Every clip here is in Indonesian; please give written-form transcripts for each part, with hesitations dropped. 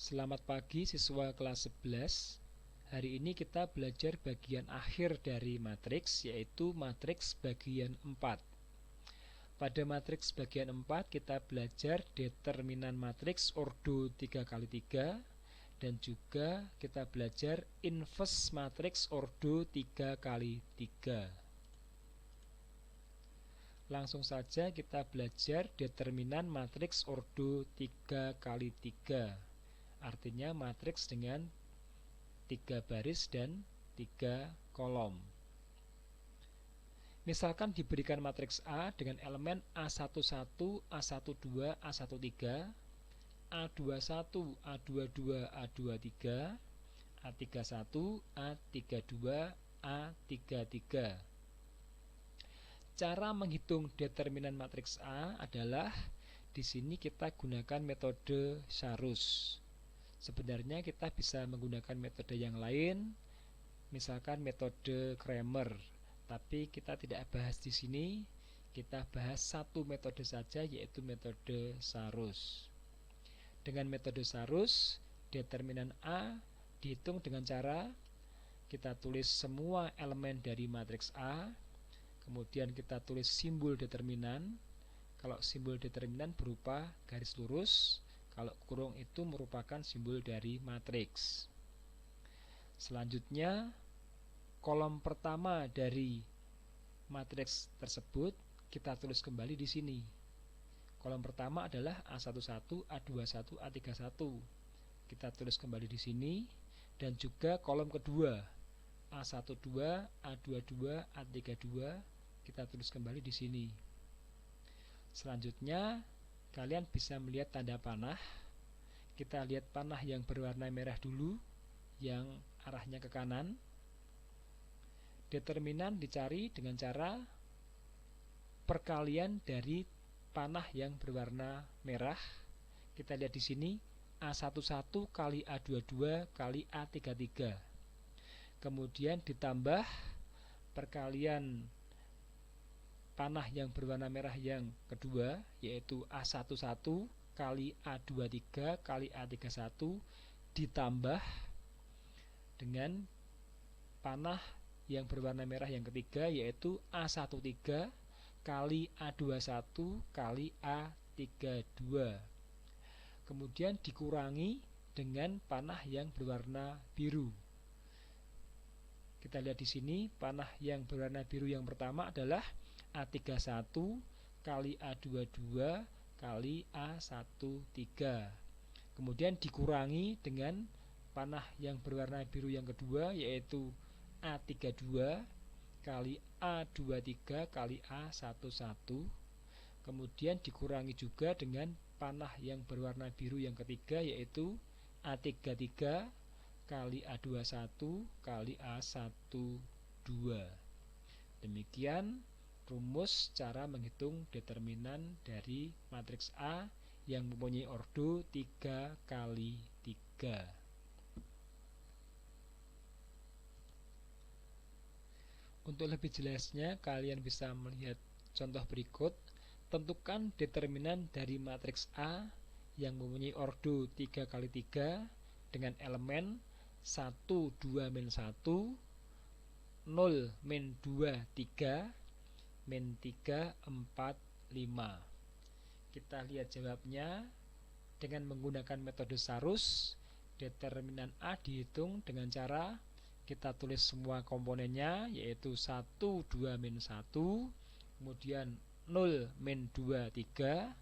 Selamat pagi siswa kelas 11. Hari ini kita belajar bagian akhir dari matriks, yaitu matriks bagian 4. Pada matriks bagian 4 kita belajar determinan matriks ordo 3x3 dan juga kita belajar inverse matriks ordo 3x3. Langsung saja kita belajar determinan matriks ordo 3x3. Artinya matriks dengan 3 baris dan 3 kolom. Misalkan diberikan matriks A dengan elemen A11, A12, A13, A21, A22, A23, A31, A32, A33. Cara menghitung determinan matriks A adalah di sini kita gunakan metode Sharus. Sebenarnya kita bisa menggunakan metode yang lain, misalkan metode Cramer, tapi kita tidak bahas di sini. Kita bahas satu metode saja, yaitu metode Sharus. Dengan metode Sharus, determinan A dihitung dengan cara kita tulis semua elemen dari matriks A, kemudian kita tulis simbol determinan. Kalau simbol determinan berupa garis lurus, kalau kurung itu merupakan simbol dari matriks. Selanjutnya, kolom pertama dari matriks tersebut kita tulis kembali di sini. Kolom pertama adalah A11, A21, A31. Kita tulis kembali di sini, dan juga kolom kedua A12, A22, A32 kita tulis kembali di sini. Selanjutnya, kalian bisa melihat tanda panah. Kita lihat panah yang berwarna merah dulu, yang arahnya ke kanan. Determinan dicari dengan cara perkalian dari panah yang berwarna merah. Kita lihat di sini A11 kali A22 kali A33. Kemudian ditambah perkalian panah yang berwarna merah yang kedua, yaitu A11 kali A23 kali A31 ditambah dengan panah yang berwarna merah yang ketiga, yaitu A13 kali A21 kali A32. Kemudian dikurangi dengan panah yang berwarna biru. Kita lihat di sini, panah yang berwarna biru yang pertama adalah A31 kali A22 kali A13. Kemudian dikurangi dengan panah yang berwarna biru yang kedua, yaitu A32 kali A23 kali A11. Kemudian dikurangi juga dengan panah yang berwarna biru yang ketiga, yaitu A33 kali A21 kali A12. Demikian rumus cara menghitung determinan dari matriks A yang mempunyai ordo 3x3. Untuk lebih jelasnya, kalian bisa melihat contoh berikut. Tentukan determinan dari matriks A yang mempunyai ordo 3x3 dengan elemen 1, 2, min 1, 0, min 2, 3, min 3, 4, 5. Kita lihat jawabnya. Dengan menggunakan metode Sharus, determinan A dihitung dengan cara kita tulis semua komponennya, yaitu 1, 2, min 1, kemudian 0, min 2, 3,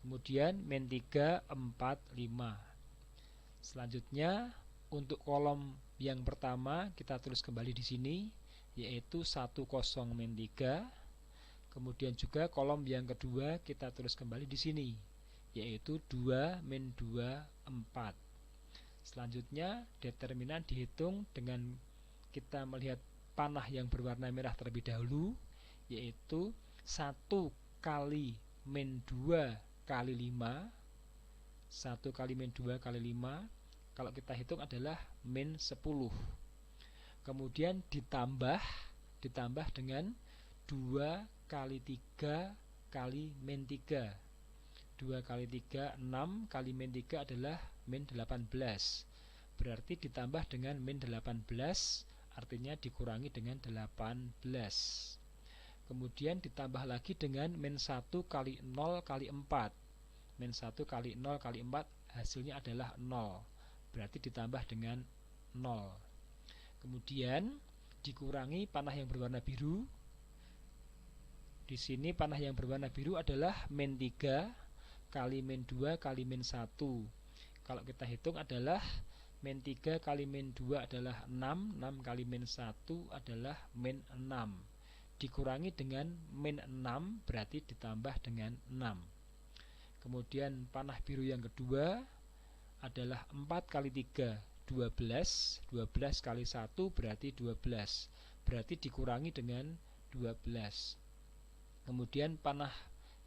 kemudian min 3, 4, 5. Selanjutnya, untuk kolom yang pertama kita tulis kembali di sini, yaitu 10, min 3. Kemudian juga kolom yang kedua kita tulis kembali di sini, yaitu 2, min 2, 4. Selanjutnya, determinan dihitung dengan kita melihat panah yang berwarna merah terlebih dahulu, yaitu 1 kali min 2 kali 5. 1 kali min 2 kali 5, kalau kita hitung adalah min 10. Kemudian ditambah dengan 2 kali 3 kali min 3. 2 kali 3, 6 kali min 3 adalah min 18. Berarti ditambah dengan min 18, artinya dikurangi dengan 18. Kemudian ditambah lagi dengan min 1 kali 0 kali 4. Min 1 kali 0 kali 4 hasilnya adalah 0. Berarti ditambah dengan 0. Kemudian dikurangi panah yang berwarna biru. Di sini panah yang berwarna biru adalah min 3 kali min 2 kali min 1. Kalau kita hitung adalah min 3 kali min 2 adalah 6, 6 kali min 1 adalah min 6. Dikurangi dengan min 6 berarti ditambah dengan 6. Kemudian panah biru yang kedua adalah 4 kali 3, 12. 12 kali 1 berarti 12. Berarti dikurangi dengan 12. Kemudian panah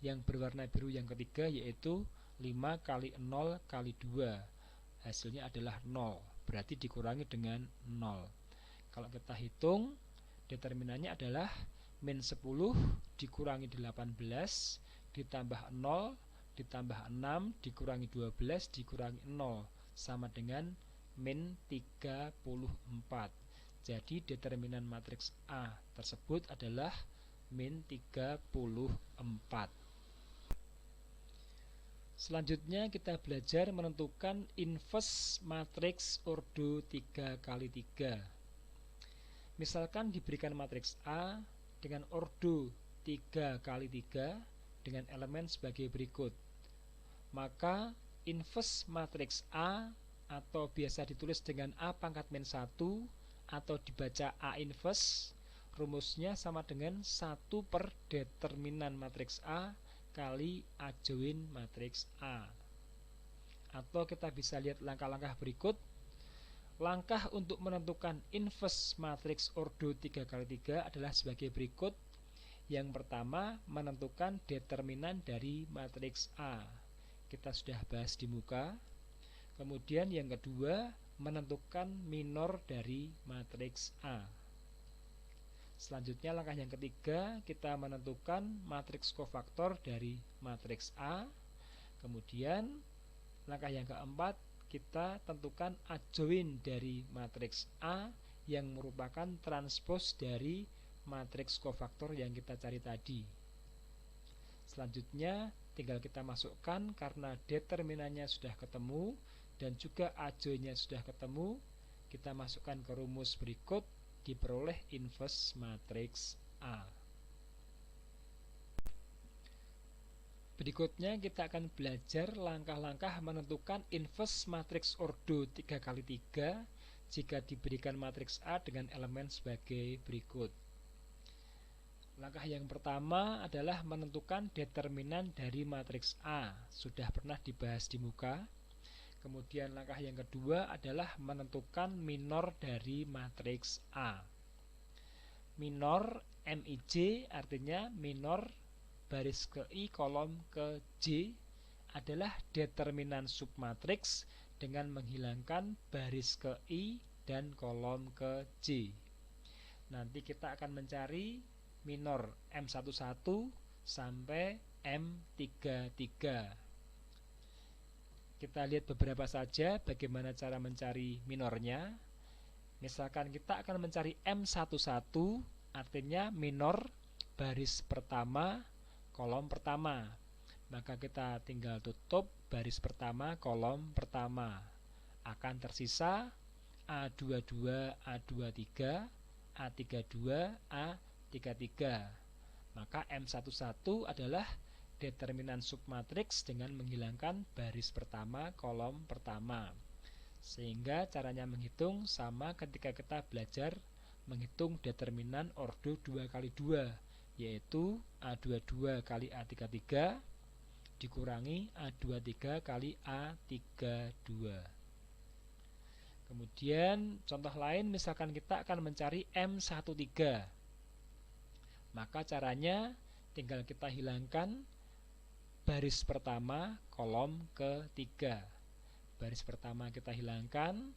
yang berwarna biru yang ketiga yaitu 5 kali 0 kali 2. Hasilnya adalah 0. Berarti dikurangi dengan 0. Kalau kita hitung, determinannya adalah min 10 dikurangi 18 ditambah 0 ditambah 6 dikurangi 12 dikurangi 0 sama dengan min 34. Jadi determinan matriks A tersebut adalah min 34. Selanjutnya kita belajar menentukan inverse matriks ordo 3 kali 3. Misalkan diberikan matriks A dengan ordo 3 kali 3 dengan elemen sebagai berikut. Maka inverse matriks A atau biasa ditulis dengan A pangkat min 1 atau dibaca A inverse, rumusnya sama dengan 1 per determinan matriks A kali A join matriks A. Atau kita bisa lihat langkah-langkah berikut. Langkah untuk menentukan inverse matriks ordo 3 kali 3 adalah sebagai berikut. Yang pertama, menentukan determinan dari matriks A. Kita sudah bahas di muka. Kemudian yang kedua, menentukan minor dari matriks A. Selanjutnya langkah yang ketiga, kita menentukan matriks kofaktor dari matriks A. Kemudian langkah yang keempat, kita tentukan adjoin dari matriks A yang merupakan transpos dari matriks kofaktor yang kita cari tadi. Selanjutnya tinggal kita masukkan karena determinannya sudah ketemu dan juga adjoinnya sudah ketemu, kita masukkan ke rumus berikut, diperoleh inverse matriks A. Berikutnya kita akan belajar langkah-langkah menentukan inverse matriks ordo 3 kali 3 jika diberikan matriks A dengan elemen sebagai berikut. Langkah yang pertama adalah menentukan determinan dari matriks A. Sudah pernah dibahas di muka. Kemudian langkah yang kedua adalah menentukan minor dari matriks A. Minor MIJ artinya minor baris ke I kolom ke J adalah determinan submatriks dengan menghilangkan baris ke I dan kolom ke J. Nanti kita akan mencari minor M11 sampai M33. Kita lihat beberapa saja bagaimana cara mencari minornya. Misalkan kita akan mencari M11 artinya minor baris pertama kolom pertama, maka kita tinggal tutup baris pertama kolom pertama. Akan tersisa A22, A23, A32, A33. Maka M11 adalah determinan submatriks dengan menghilangkan baris pertama kolom pertama. Sehingga caranya menghitung sama ketika kita belajar menghitung determinan ordo 2 kali 2, yaitu A22 kali A33 dikurangi A23 kali A32. Kemudian contoh lain, misalkan kita akan mencari M13. Maka caranya tinggal kita hilangkan baris pertama kolom ketiga. Baris pertama kita hilangkan,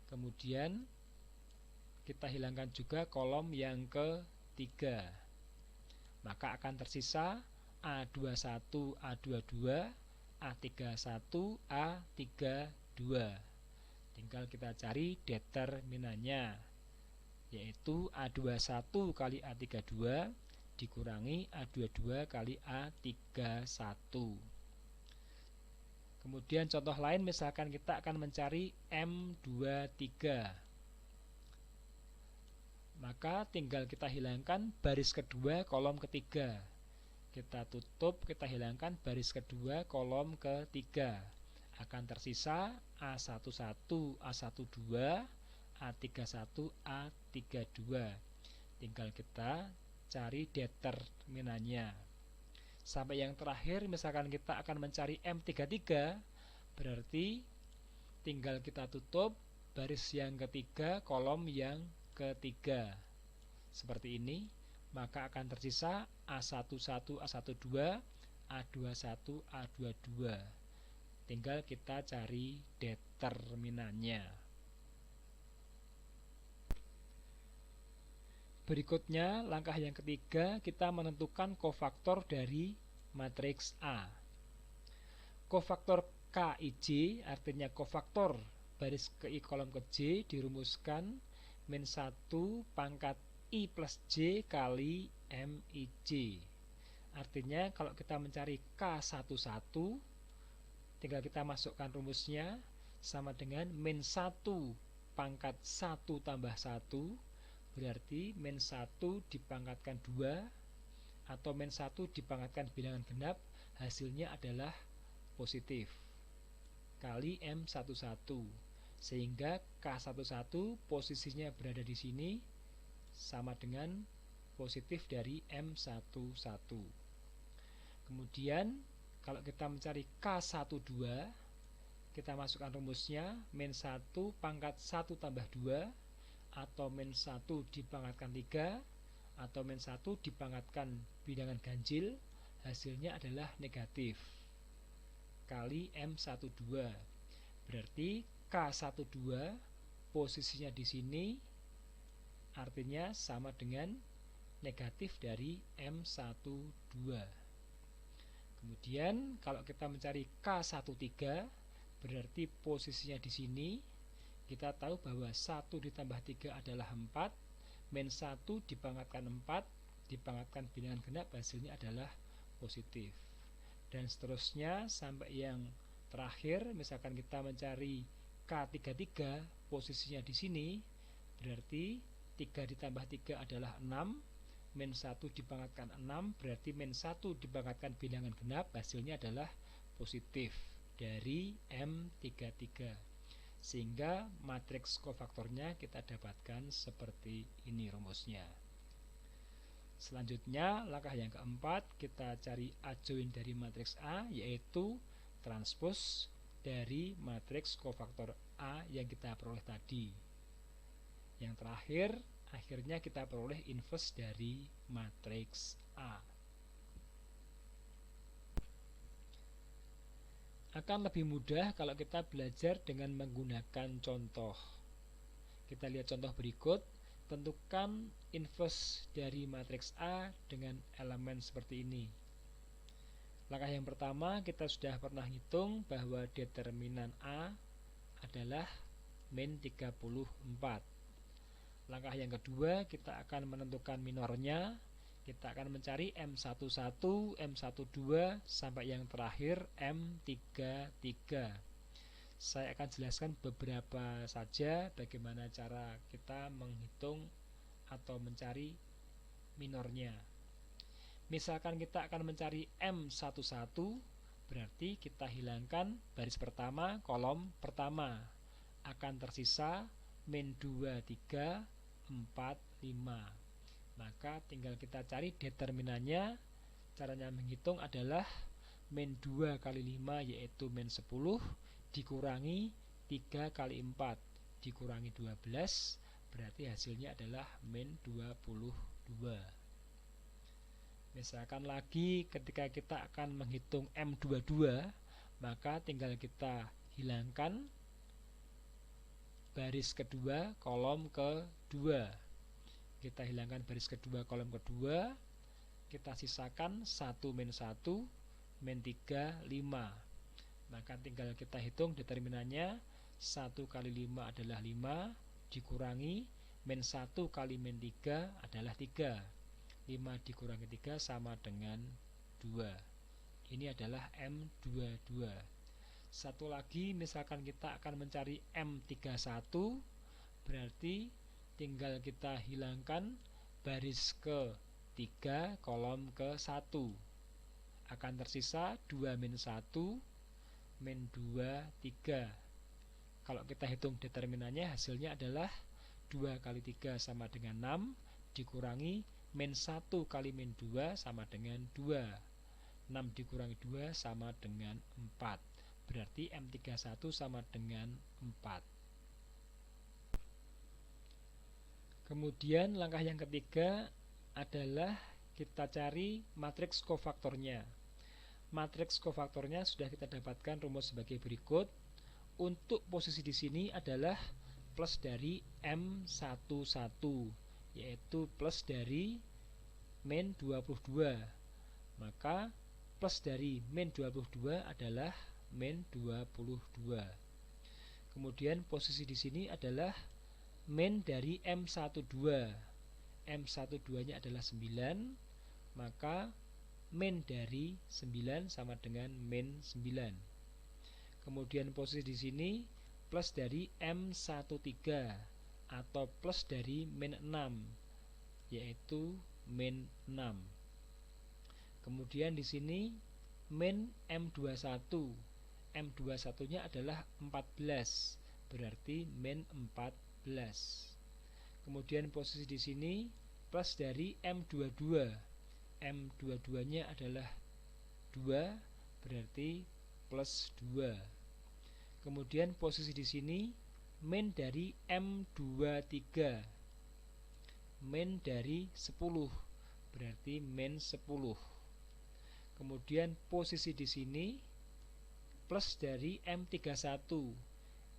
kemudian kita hilangkan juga kolom yang ketiga. Maka akan tersisa A21, A22, A31, A32. Tinggal kita cari determinannya, yaitu A21 kali A32 dikurangi A22 kali A31. Kemudian contoh lain, misalkan kita akan mencari M23. Maka tinggal kita hilangkan baris kedua kolom ketiga. Kita tutup, kita hilangkan baris kedua kolom ketiga. Akan tersisa A11, A12, A31, A32. Tinggal kita cari determinannya. Sampai yang terakhir, misalkan kita akan mencari M33, berarti tinggal kita tutup baris yang ketiga kolom yang ketiga seperti ini, maka akan tersisa A11, A12, A21, A22. Tinggal kita cari determinannya. Berikutnya, langkah yang ketiga, kita menentukan kofaktor dari matriks A. Kofaktor KIJ, artinya kofaktor baris ke I kolom ke J, dirumuskan min 1 pangkat I plus J kali MIJ. Artinya kalau kita mencari K11, tinggal kita masukkan rumusnya sama dengan min 1 pangkat 1 tambah 1, berarti min 1 dipangkatkan 2 atau min 1 dipangkatkan bilangan genap, hasilnya adalah positif kali M11, sehingga K11 posisinya berada di sini sama dengan positif dari M11. Kemudian kalau kita mencari K12, kita masukkan rumusnya min 1 pangkat 1 tambah 2 atau min 1 dipangkatkan 3 atau min 1 dipangkatkan bilangan ganjil, hasilnya adalah negatif kali M12. Berarti K12 posisinya di sini, artinya sama dengan negatif dari M12. Kemudian kalau kita mencari K13, berarti posisinya di sini. Kita tahu bahwa 1 ditambah 3 adalah 4, min 1 dipangkatkan 4, dipangkatkan bilangan genap, hasilnya adalah positif. Dan seterusnya sampai yang terakhir, misalkan kita mencari K33, posisinya di sini, berarti 3 ditambah 3 adalah 6, min 1 dipangkatkan 6, berarti min 1 dipangkatkan bilangan genap, hasilnya adalah positif dari M33. Sehingga matriks kofaktornya kita dapatkan seperti ini rumusnya. Selanjutnya, langkah yang keempat, kita cari adjoin dari matriks A, yaitu transpos dari matriks kofaktor A yang kita peroleh tadi. Yang terakhir, akhirnya kita peroleh inverse dari matriks A. Akan lebih mudah kalau kita belajar dengan menggunakan contoh. Kita lihat contoh berikut. Tentukan inverse dari matriks A dengan elemen seperti ini. Langkah yang pertama, kita sudah pernah hitung bahwa determinan A adalah min 34. Langkah yang kedua, kita akan menentukan minornya. Kita akan mencari M11, M12, sampai yang terakhir M33. Saya akan jelaskan beberapa saja bagaimana cara kita menghitung atau mencari minornya. Misalkan kita akan mencari M11, berarti kita hilangkan baris pertama, kolom pertama. Akan tersisa min 2, 3, 4, 5. Maka tinggal kita cari determinannya. Caranya menghitung adalah min 2 kali 5 yaitu min 10 dikurangi 3 kali 4 dikurangi 12, berarti hasilnya adalah min 22. Misalkan lagi ketika kita akan menghitung M22, maka tinggal kita hilangkan baris kedua kolom kedua. Kita hilangkan baris kedua kolom kedua, kita sisakan 1 min 1 min 3 5. Maka tinggal kita hitung determinannya. 1 kali 5 adalah 5 dikurangi min 1 kali min 3 adalah 3. 5 dikurangi 3 sama dengan 2. Ini adalah M22. Satu lagi, misalkan kita akan mencari M31, berarti tinggal kita hilangkan baris ke 3 kolom ke 1. Akan tersisa 2 min 1 min 2 3. Kalau kita hitung determinannya, hasilnya adalah 2 kali 3 sama dengan 6 dikurangi min 1 kali min 2 sama dengan 2. 6 dikurangi 2 sama dengan 4. Berarti M31 sama dengan 4. Kemudian langkah yang ketiga adalah kita cari matriks kofaktornya. Matriks kofaktornya sudah kita dapatkan rumus sebagai berikut. Untuk posisi di sini adalah plus dari M11, yaitu plus dari min 22. Maka plus dari min 22 adalah min 22. Kemudian posisi di sini adalah min dari M12. M12-nya adalah 9, maka min dari 9 sama dengan min 9. Kemudian posisi di sini plus dari M13 atau plus dari min 6, yaitu min 6. Kemudian di sini min M21. M21-nya adalah 14, berarti min 14. Kemudian posisi di sini plus dari M22. M22-nya adalah 2, berarti plus 2. Kemudian posisi di sini min dari M23. Min dari 10, berarti min 10. Kemudian posisi di sini plus dari M31.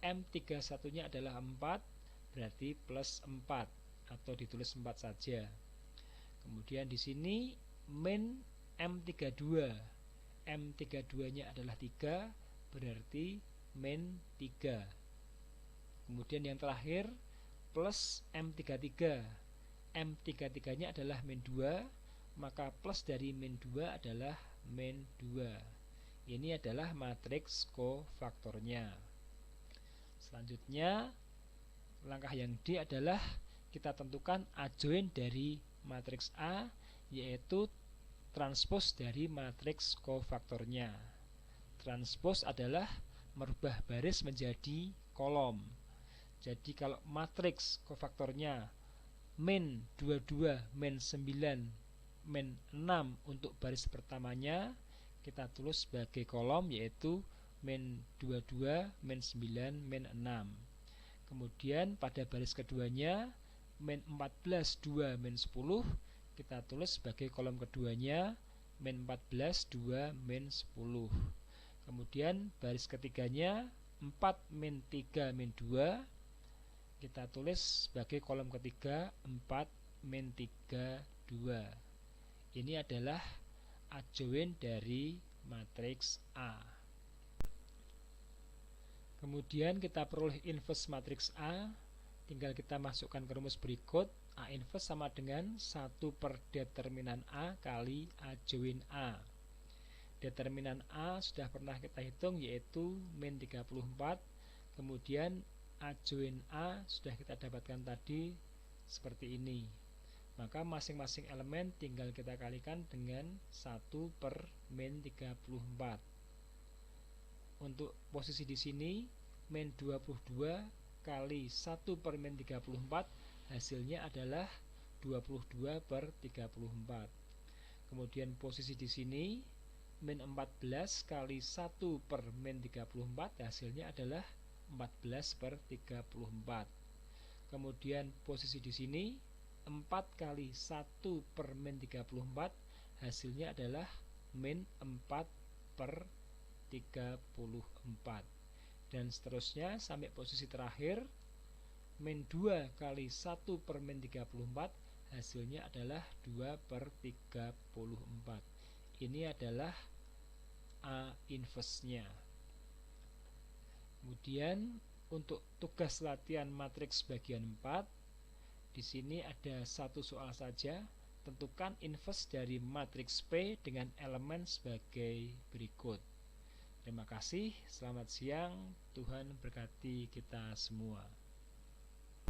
M31-nya adalah 4, berarti plus 4 atau ditulis 4 saja. Kemudian di sini min M32. M32-nya adalah 3, berarti min 3. Kemudian yang terakhir plus M33. M33-nya adalah min 2, maka plus dari min 2 adalah min 2. Ini adalah matriks kofaktornya. Selanjutnya langkah yang D adalah kita tentukan adjoin dari matriks A, yaitu transpos dari matriks kofaktornya. Transpos adalah merubah baris menjadi kolom. Jadi kalau matriks kofaktornya min 22, min 9, min 6 untuk baris pertamanya, kita tulis sebagai kolom, yaitu min 22, min 9, min 6. Kemudian pada baris keduanya min 14, 2, min 10, kita tulis sebagai kolom keduanya min 14, 2, min 10. Kemudian baris ketiganya 4, min 3, min 2, kita tulis sebagai kolom ketiga 4, min 3, 2. Ini adalah adjoin dari matriks A. Kemudian kita peroleh inverse matriks A. Tinggal kita masukkan ke rumus berikut. A inverse sama dengan 1 per determinan A kali adjoin A. Determinan A sudah pernah kita hitung, yaitu min 34. Kemudian adjoin A sudah kita dapatkan tadi seperti ini. Maka masing-masing elemen tinggal kita kalikan dengan 1 per min 34. Untuk posisi di sini min 22 kali 1 per min 34, hasilnya adalah 22 per 34. Kemudian posisi di sini min 14 kali 1 per min 34, hasilnya adalah 14 per 34. Kemudian posisi di sini 4 kali 1 per min 34, hasilnya adalah min 4 per 34. Dan seterusnya sampai posisi terakhir min 2 kali 1 per min 34, hasilnya adalah 2/34. Ini adalah A inverse-nya. Kemudian untuk tugas latihan matriks bagian 4, di sini ada satu soal saja. Tentukan inverse dari matriks P dengan elemen sebagai berikut. Terima kasih, selamat siang, Tuhan berkati kita semua.